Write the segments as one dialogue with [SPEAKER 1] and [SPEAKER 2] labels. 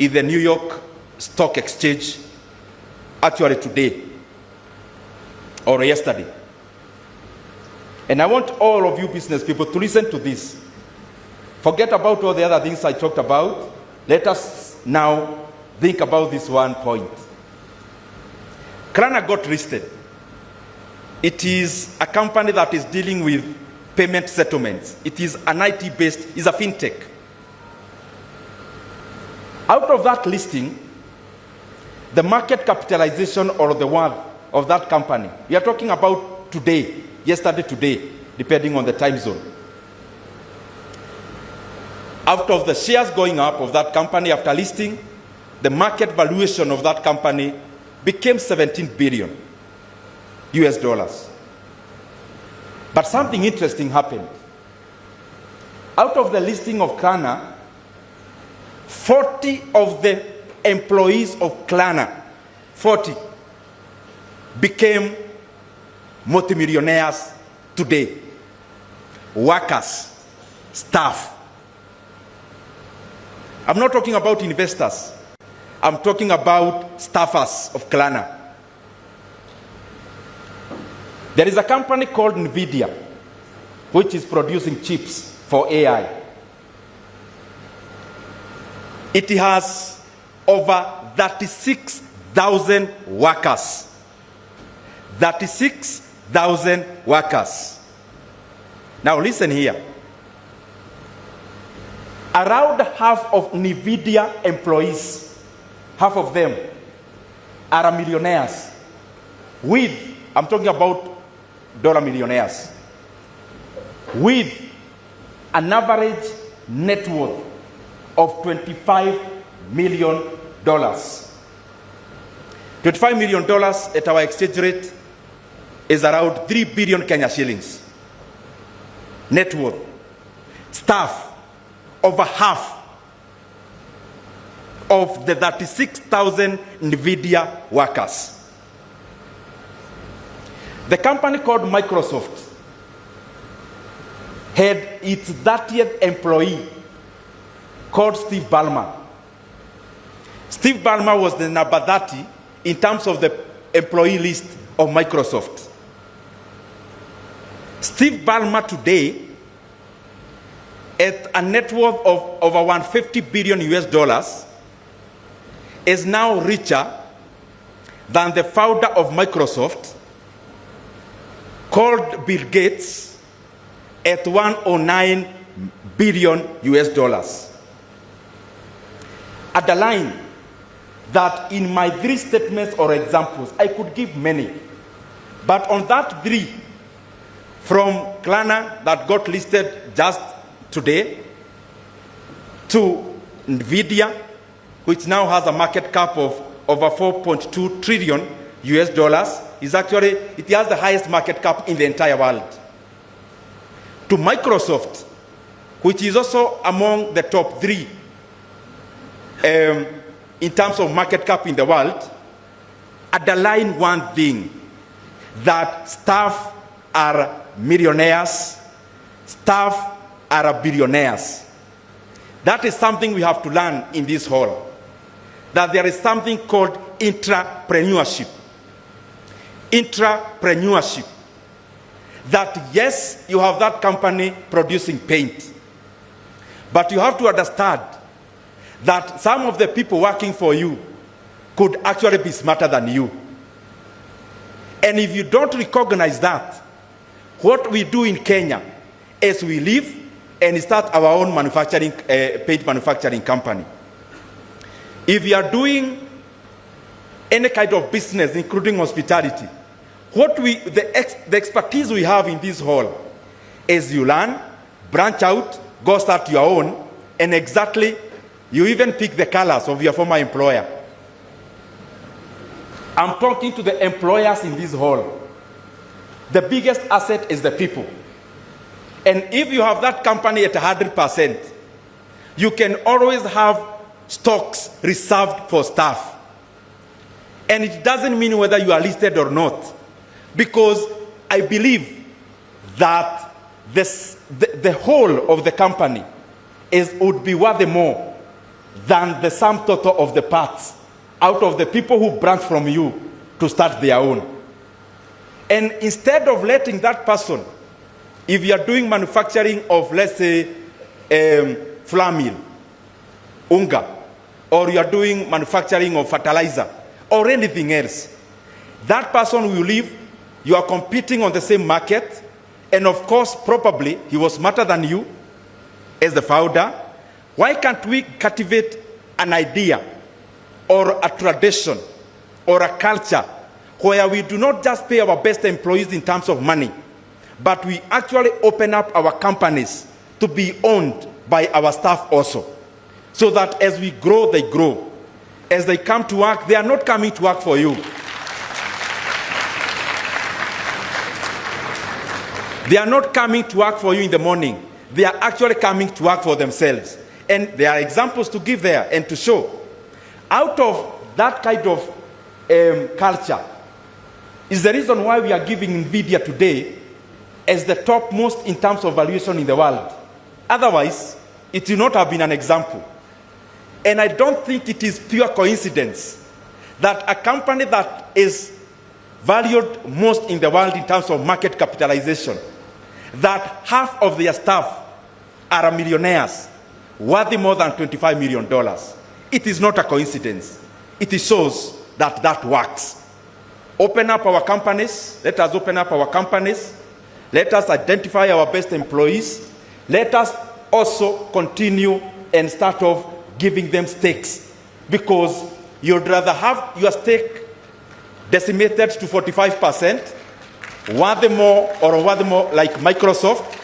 [SPEAKER 1] in the New York Stock Exchange, actually today or yesterday. And I want all of you business people to listen to this. Forget about all the other things I talked about. Let us now think about this one point. Klarna got listed. It is a company that is dealing with payment settlements. It is an IT-based, it's a fintech. Out of that listing, the market capitalization or the worth of that company, we are talking about today, yesterday, today, depending on the time zone. Out of the shares going up of that company after listing, the market valuation of that company became 17 billion US dollars. But something interesting happened. Out of the listing of Klarna, 40 of the employees of Klarna, 40, became multimillionaires today. Workers, staff. I'm not talking about investors. I'm talking about staffers of Klarna. There is a company called NVIDIA, which is producing chips for AI. It has over 36,000 workers. 36,000 workers. Now listen here. Around half of NVIDIA employees, half of them are millionaires with, I'm talking about dollar millionaires, with an average net worth of $25 million. $25 million at our exchange rate is around 3 billion Kenya shillings. Net worth. Staff, over half of the 36,000 NVIDIA workers. The company called Microsoft had its 30th employee called Steve Ballmer. Steve Ballmer was the number 30 in terms of the employee list of Microsoft. Steve Ballmer today, at a net worth of over 150 billion US dollars, is now richer than the founder of Microsoft, called Bill Gates, at 109 billion US dollars. Underline that in my 3 statements or examples, I could give many, but on that 3, from Klarna that got listed just today, to NVIDIA, which now has a market cap of over 4.2 trillion US dollars, is actually, it has the highest market cap in the entire world. To Microsoft, which is also among the top 3 in terms of market cap in the world, underline one thing, that staff are millionaires, staff are billionaires. That is something we have to learn in this hall, that there is something called intrapreneurship. Intrapreneurship. That yes, you have that company producing paint, but you have to understand that some of the people working for you could actually be smarter than you. And if you don't recognize that, what we do in Kenya is we leave and start our own manufacturing, paint manufacturing company. If you are doing any kind of business, including hospitality, the expertise we have in this hall is you learn, branch out, go start your own, and exactly, you even pick the colors of your former employer. I'm talking to the employers in this hall. The biggest asset is the people. And if you have that company at 100%, you can always have stocks reserved for staff. And it doesn't mean whether you are listed or not, because I believe that the whole of the company would be worth more than the sum total of the parts out of the people who branch from you to start their own. And instead of letting that person, if you are doing manufacturing of, let's say, flour mill, unga, or you are doing manufacturing of fertilizer, or anything else, that person will leave, you are competing on the same market, and of course, probably, he was smarter than you as the founder. Why can't we cultivate an idea, or a tradition, or a culture, where we do not just pay our best employees in terms of money, but we actually open up our companies to be owned by our staff also, so that as we grow, they grow. As they come to work, they are not coming to work for you. They are not coming to work for you in the morning. They are actually coming to work for themselves. And there are examples to give there and to show. Out of that kind of culture is the reason why we are giving NVIDIA today as the topmost in terms of valuation in the world. Otherwise, it would not have been an example. And I don't think it is pure coincidence that a company that is valued most in the world in terms of market capitalization, that half of their staff are millionaires, worthy more than $25 million. It is not a coincidence. It shows that that works. Open up our companies. Let us open up our companies. Let us identify our best employees. Let us also continue and start off giving them stakes, because you'd rather have your stake decimated to 45%, worth more like Microsoft,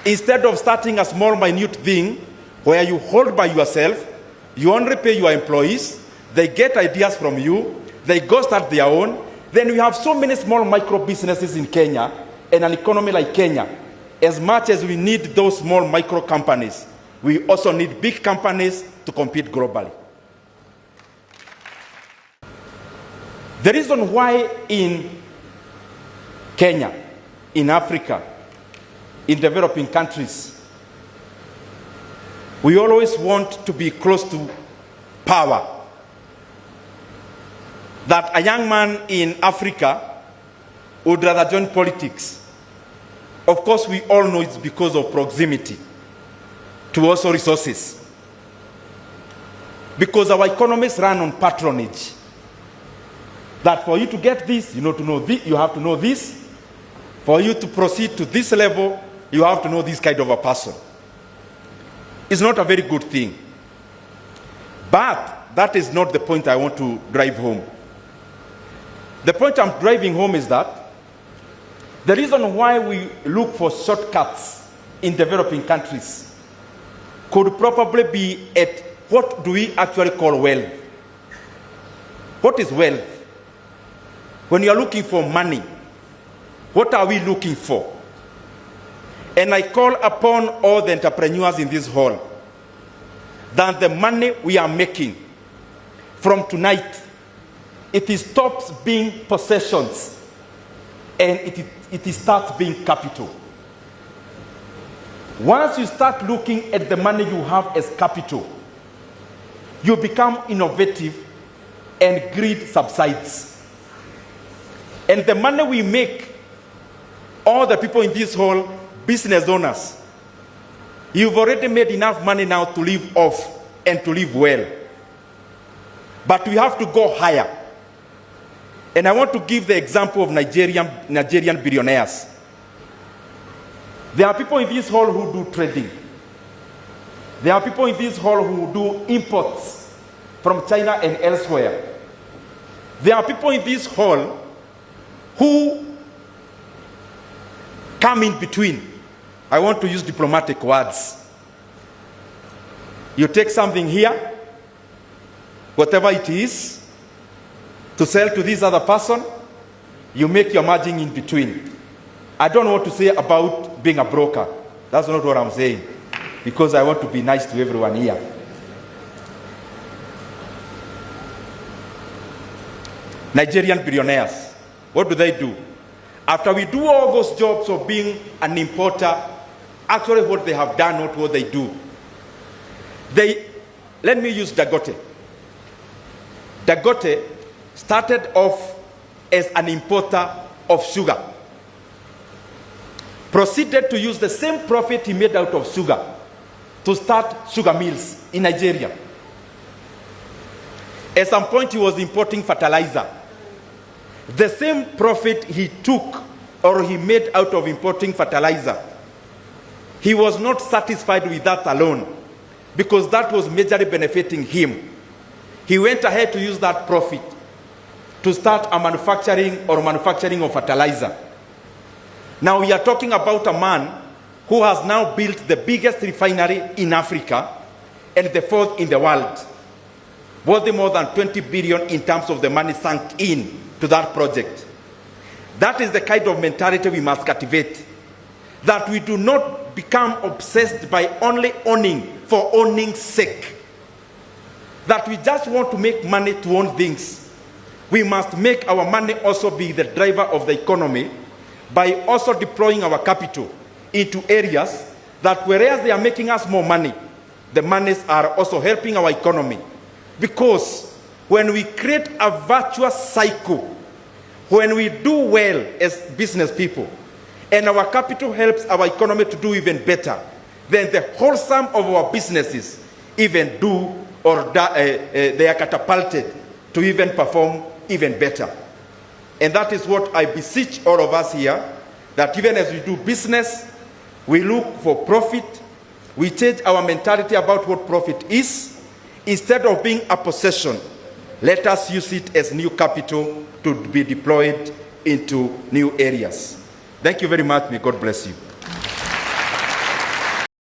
[SPEAKER 1] instead of starting a small minute thing where you hold by yourself, you only pay your employees, they get ideas from you, they go start their own. Then we have so many small micro businesses in Kenya, and an economy like Kenya. As much as we need those small micro companies, we also need big companies to compete globally. The reason why in Kenya, in Africa, in developing countries, we always want to be close to power. That a young man in Africa would rather join politics. Of course, we all know it's because of proximity to also resources. Because our economies run on patronage. That for you to get this, you know, to know this, you have to know this. For you to proceed to this level, you have to know this kind of a person. It's not a very good thing. But that is not the point I want to drive home. The point I'm driving home is that the reason why we look for shortcuts in developing countries could probably be at what do we actually call wealth. What is wealth? When you are looking for money, what are we looking for? And I call upon all the entrepreneurs in this hall that the money we are making from tonight, it stops being possessions and it starts being capital. Once you start looking at the money you have as capital, you become innovative and greed subsides. And the money we make, all the people in this hall, business owners, you've already made enough money now to live off and to live well. But we have to go higher. And I want to give the example of Nigerian billionaires. There are people in this hall who do trading. There are people in this hall who do imports from China and elsewhere. There are people in this hall who come in between. I want to use diplomatic words. You take something here, whatever it is, to sell to this other person, you make your margin in between. I don't know what to say about being a broker. That's not what I'm saying, because I want to be nice to everyone here. Nigerian billionaires, what do? After we do all those jobs of being an importer, actually what they have done, not what they do. They let me use Dangote. Dangote started off as an importer of sugar, proceeded to use the same profit he made out of sugar to start sugar mills in Nigeria. At some point, he was importing fertilizer. The same profit he took or he made out of importing fertilizer, he was not satisfied with that alone, because that was majorly benefiting him. He went ahead to use that profit to start a manufacturing of fertilizer. Now we are talking about a man who has now built the biggest refinery in Africa and the fourth in the world, worth more than 20 billion in terms of the money sunk in to that project. That is the kind of mentality we must cultivate, that we do not become obsessed by only owning for owning's sake, that we just want to make money to own things. We must make our money also be the driver of the economy by also deploying our capital into areas that whereas they are making us more money, the monies are also helping our economy. Because when we create a virtuous cycle, when we do well as business people, and our capital helps our economy to do even better, then the whole sum of our businesses even do or they are catapulted to even perform even better. And that is what I beseech all of us here, that even as we do business, we look for profit, we change our mentality about what profit is. Instead of being a possession, let us use it as new capital to be deployed into new areas. Thank you very much. May God bless you.